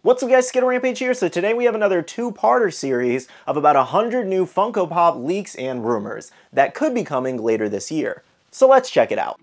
What's up guys, SkittleRampage here. So today we have another two-parter series of about 100 new Funko Pop leaks and rumors that could be coming later this year. So let's check it out.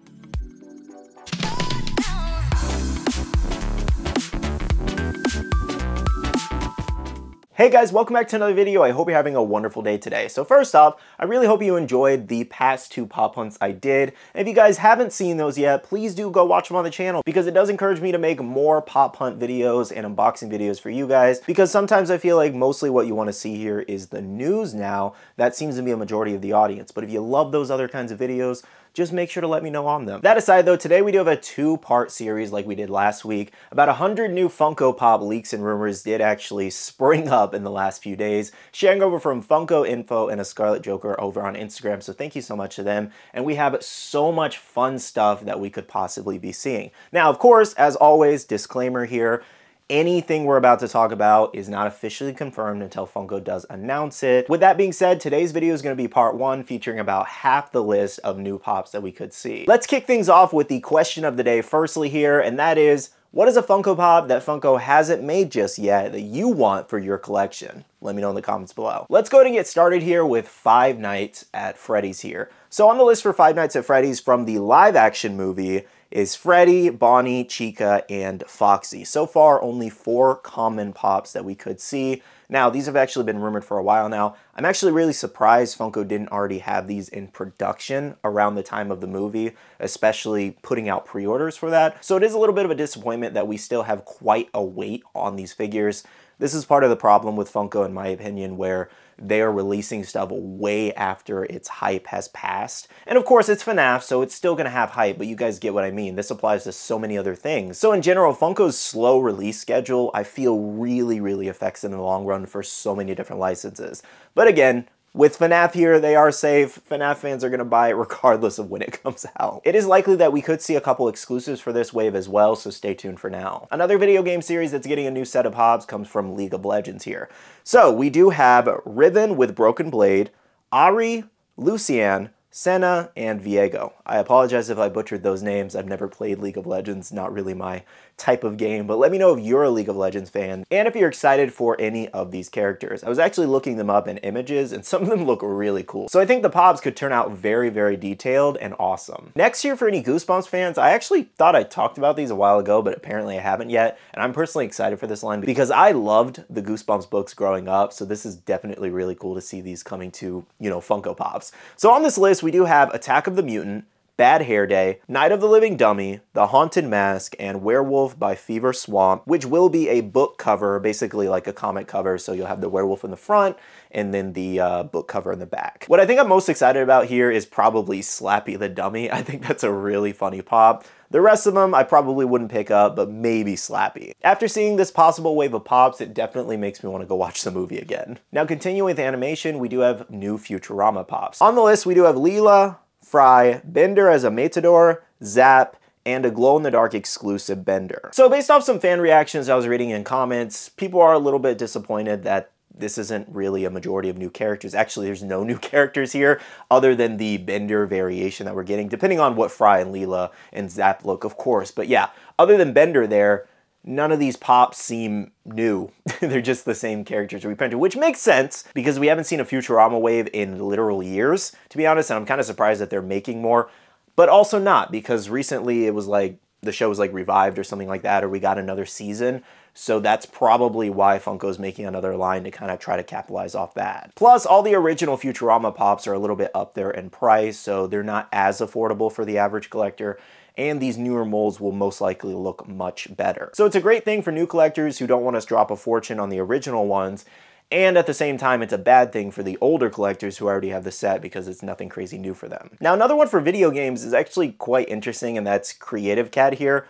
Hey guys, welcome back to another video. I hope you're having a wonderful day today. So first off, I really hope you enjoyed the past two pop hunts I did. And if you guys haven't seen those yet, please do go watch them on the channel because it does encourage me to make more pop hunt videos and unboxing videos for you guys, because sometimes I feel like mostly what you want to see here is the news now. That seems to be a majority of the audience. But if you love those other kinds of videos, just make sure to let me know on them. That aside though, today we do have a two-part series like we did last week. About 100 new Funko Pop leaks and rumors did actually spring up in the last few days, sharing over from Funko Info and a Scarlet Joker over on Instagram, so thank you so much to them. And we have so much fun stuff that we could possibly be seeing. Now, of course, as always, disclaimer here, anything we're about to talk about is not officially confirmed until Funko does announce it. With that being said, today's video is going to be part one, featuring about half the list of new pops that we could see. Let's kick things off with the question of the day firstly here, and that is, what is a Funko Pop that Funko hasn't made just yet that you want for your collection? Let me know in the comments below. Let's go ahead and get started here with Five Nights at Freddy's here. So on the list for Five Nights at Freddy's from the live action movie is Freddy, Bonnie, Chica, and Foxy. So far, only 4 common pops that we could see. Now, these have actually been rumored for a while now. I'm actually really surprised Funko didn't already have these in production around the time of the movie, especially putting out pre-orders for that. So it is a little bit of a disappointment that we still have quite a wait on these figures. This is part of the problem with Funko, in my opinion, where they are releasing stuff way after its hype has passed. And of course, it's Fnaf, so it's still gonna have hype, but you guys get what I mean. This applies to so many other things. So in general, Funko's slow release schedule, I feel really affects it in the long run for so many different licenses. But again, with Fnaf here, they are safe. Fnaf fans are going to buy it regardless of when it comes out. It is likely that we could see a couple exclusives for this wave as well, so stay tuned for now. Another video game series that's getting a new set of pops comes from League of Legends here. So we do have Riven with Broken Blade, Ari, Lucian, Senna, and Viego. I apologize if I butchered those names. I've never played League of Legends, not really my type of game, but let me know if you're a League of Legends fan and if you're excited for any of these characters. I was actually looking them up in images and some of them look really cool. So I think the pops could turn out very detailed and awesome. Next here, for any Goosebumps fans, I actually thought I talked about these a while ago, but apparently I haven't yet. And I'm personally excited for this line because I loved the Goosebumps books growing up. So this is definitely really cool to see these coming to, you know, Funko Pops. So on this list, we do have Attack of the Mutant, Bad Hair Day, Night of the Living Dummy, The Haunted Mask, and Werewolf by Fever Swamp, which will be a book cover, basically like a comic cover, so you'll have the werewolf in the front and then the book cover in the back. What I think I'm most excited about here is probably Slappy the Dummy. I think that's a really funny pop. The rest of them I probably wouldn't pick up, but maybe Slappy. After seeing this possible wave of pops, it definitely makes me want to go watch the movie again. Now continuing with animation, we do have new Futurama pops. On the list, we do have Leela, Fry, Bender as a Matador, Zap, and a glow-in-the-dark exclusive Bender. So based off some fan reactions I was reading in comments, people are a little bit disappointed that this isn't really a majority of new characters. Actually, there's no new characters here other than the Bender variation that we're getting, depending on what Fry and Leela and Zap look, of course. But yeah, other than Bender there, none of these pops seem new. They're just the same characters reprinted, which makes sense because we haven't seen a Futurama wave in literal years, to be honest, and I'm kind of surprised that they're making more, but also not, because recently it was like, the show was like revived or something like that, or we got another season, so that's probably why Funko's making another line to kind of try to capitalize off that. Plus, all the original Futurama pops are a little bit up there in price, so they're not as affordable for the average collector, and these newer molds will most likely look much better. So it's a great thing for new collectors who don't want to drop a fortune on the original ones, and at the same time, it's a bad thing for the older collectors who already have the set because it's nothing crazy new for them. Now, another one for video games is actually quite interesting, and that's Creative Cat here.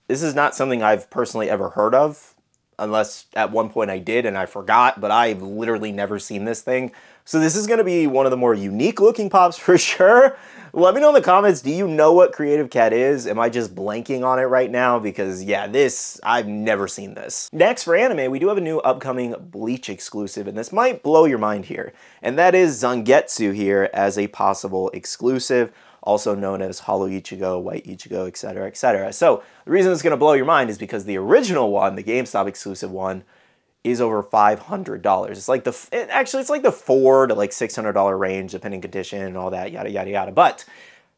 This is not something I've personally ever heard of, unless at one point I did and I forgot, but I've literally never seen this thing. So this is going to be one of the more unique looking pops for sure. Let me know in the comments, do you know what Creative Cat is? Am I just blanking on it right now? Because yeah, I've never seen this. Next for anime, we do have a new upcoming Bleach exclusive, and this might blow your mind here. And that is Zangetsu here as a possible exclusive. also known as Hollow Ichigo, White Ichigo, etc., etc. So the reason it's going to blow your mind is because the original one, the GameStop exclusive one, is over $500. It's like it's like the $400 to like $600 range, depending condition and all that, yada yada yada. But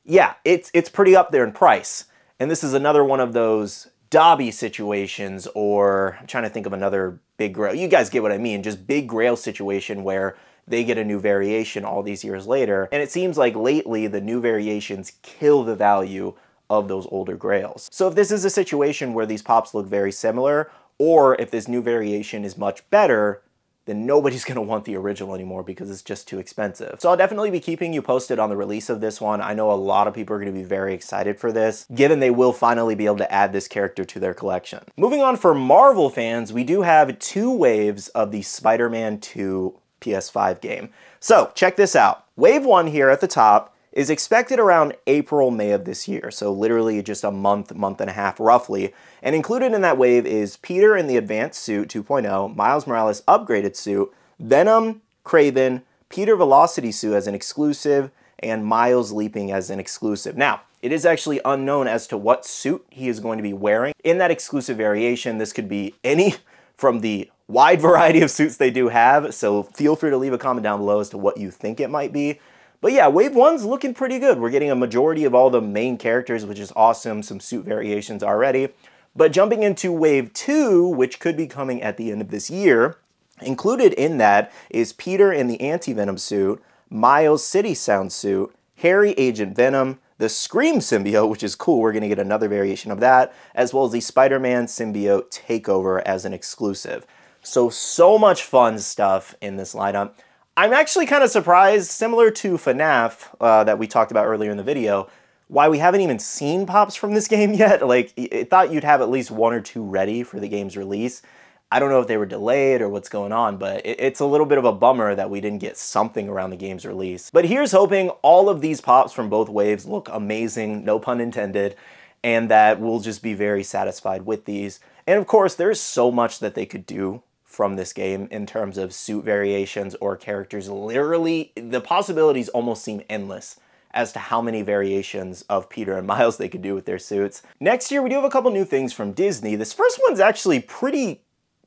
yeah, it's pretty up there in price. And this is another one of those Dobby situations, or I'm trying to think of another big grail. You guys get what I mean, just big grail situation where they get a new variation all these years later. And it seems like lately the new variations kill the value of those older grails. So if this is a situation where these pops look very similar, or if this new variation is much better, then nobody's going to want the original anymore because it's just too expensive. So I'll definitely be keeping you posted on the release of this one. I know a lot of people are going to be very excited for this, given they will finally be able to add this character to their collection. Moving on, for Marvel fans, we do have 2 waves of the Spider-Man 2 PS5 game. So check this out. Wave 1 here at the top is expected around April, May of this year. So literally just a month, month and a half roughly. And included in that wave is Peter in the Advanced Suit 2.0, Miles Morales Upgraded Suit, Venom, Kraven, Peter Velocity Suit as an exclusive, and Miles Leaping as an exclusive. Now, it is actually unknown as to what suit he is going to be wearing. In that exclusive variation, this could be any from the wide variety of suits they do have, so feel free to leave a comment down below as to what you think it might be. But yeah, Wave 1's looking pretty good. We're getting a majority of all the main characters, which is awesome, some suit variations already. But jumping into Wave 2, which could be coming at the end of this year, included in that is Peter in the Anti-Venom suit, Miles City Sound suit, Harry Agent Venom, the Scream symbiote, which is cool, we're going to get another variation of that, as well as the Spider-Man symbiote Takeover as an exclusive. So much fun stuff in this lineup. I'm actually kind of surprised, similar to Fnaf that we talked about earlier in the video, why we haven't even seen pops from this game yet. Like, I thought you'd have at least 1 or 2 ready for the game's release. I don't know if they were delayed or what's going on, but it's a little bit of a bummer that we didn't get something around the game's release. But here's hoping all of these pops from both waves look amazing, no pun intended, and that we'll just be very satisfied with these. And of course, there's so much that they could do from this game in terms of suit variations or characters. Literally, the possibilities almost seem endless as to how many variations of Peter and Miles they could do with their suits. Next year, we do have a couple new things from Disney. This first one's actually pretty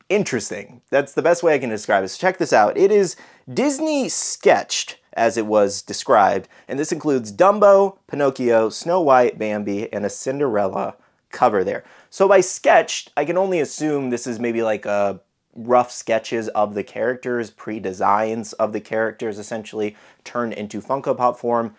interesting. That's the best way I can describe it. So check this out. It is Disney sketched, as it was described, and this includes Dumbo, Pinocchio, Snow White, Bambi, and a Cinderella cover there. So by sketched, I can only assume this is maybe like a rough sketches of the characters, pre-designs of the characters essentially turned into Funko Pop form.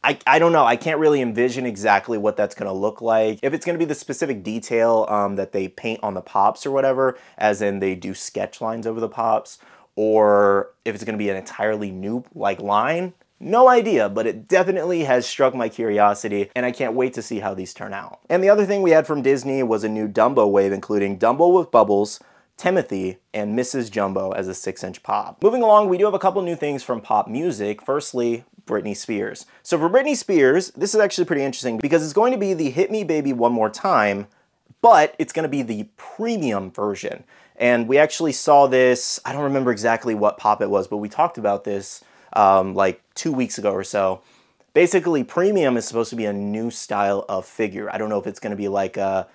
I don't know, I can't really envision exactly what that's going to look like. If it's going to be the specific detail that they paint on the pops or whatever, as in they do sketch lines over the pops, or if it's going to be an entirely new line, no idea, but it definitely has struck my curiosity, and I can't wait to see how these turn out. And the other thing we had from Disney was a new Dumbo wave, including Dumbo with Bubbles, Timothy, and Mrs. Jumbo as a 6-inch pop. Moving along, we do have a couple new things from pop music. Firstly, Britney Spears. So for Britney Spears, this is actually pretty interesting because it's going to be the Hit Me Baby One More Time, but it's going to be the premium version. And we actually saw this, I don't remember exactly what pop it was, but we talked about this like 2 weeks ago or so. Basically, premium is supposed to be a new style of figure. I don't know if it's going to be like a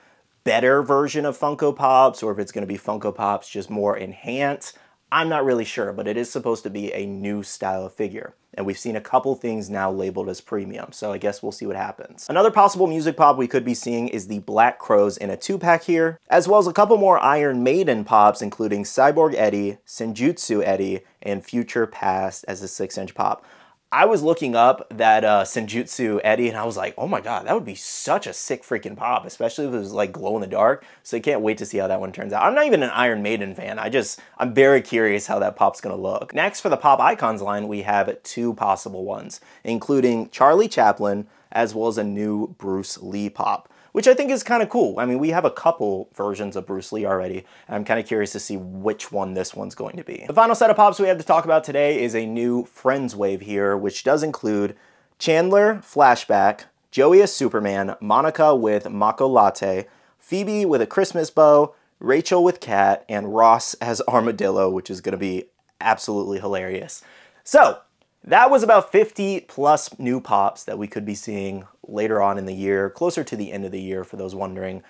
better version of Funko Pops or if it's going to be Funko Pops just more enhanced. I'm not really sure, but it is supposed to be a new style of figure. And we've seen a couple things now labeled as premium, so I guess we'll see what happens. Another possible music pop we could be seeing is the Black Crows in a 2-pack here, as well as a couple more Iron Maiden pops, including Cyborg Eddie, Senjutsu Eddie, and Future Past as a 6-inch pop. I was looking up that Senjutsu Eddie, and I was like, oh my god, that would be such a sick freaking pop, especially if it was like glow in the dark. So I can't wait to see how that one turns out. I'm not even an Iron Maiden fan. I'm very curious how that pop's gonna look. Next, for the Pop Icons line, we have 2 possible ones, including Charlie Chaplin, as well as a new Bruce Lee pop, which I think is kind of cool. I mean, we have a couple versions of Bruce Lee already, and I'm kind of curious to see which one this one's going to be. The final set of pops we have to talk about today is a new Friends wave here, which does include Chandler, Flashback, Joey as Superman, Monica with Mako Latte, Phoebe with a Christmas bow, Rachel with Cat, and Ross as Armadillo, which is going to be absolutely hilarious. So, That was about 50 plus new pops that we could be seeing later on in the year, closer to the end of the year for those wondering.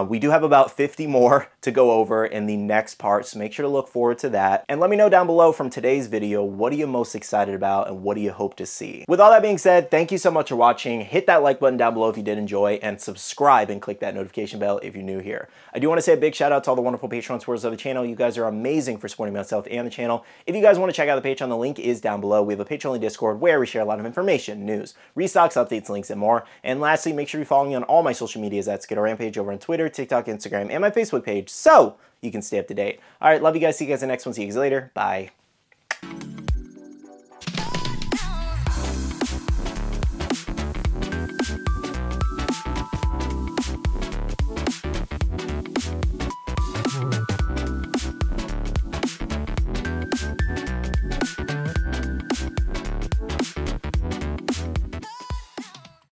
We do have about 50 more to go over in the next part, so make sure to look forward to that. And let me know down below from today's video, what are you most excited about and what do you hope to see? With all that being said, thank you so much for watching. Hit that like button down below if you did enjoy, and subscribe and click that notification bell if you're new here. I do want to say a big shout out to all the wonderful Patreon supporters of the channel. You guys are amazing for supporting myself and the channel. If you guys want to check out the Patreon, the link is down below. We have a Patreon Discord where we share a lot of information, news, restocks, updates, links, and more. And lastly, make sure you follow me on all my social medias at SkittleRampage over on Twitter, TikTok, Instagram, and my Facebook page so you can stay up to date. All right, love you guys. See you guys in the next one. See you guys later. Bye.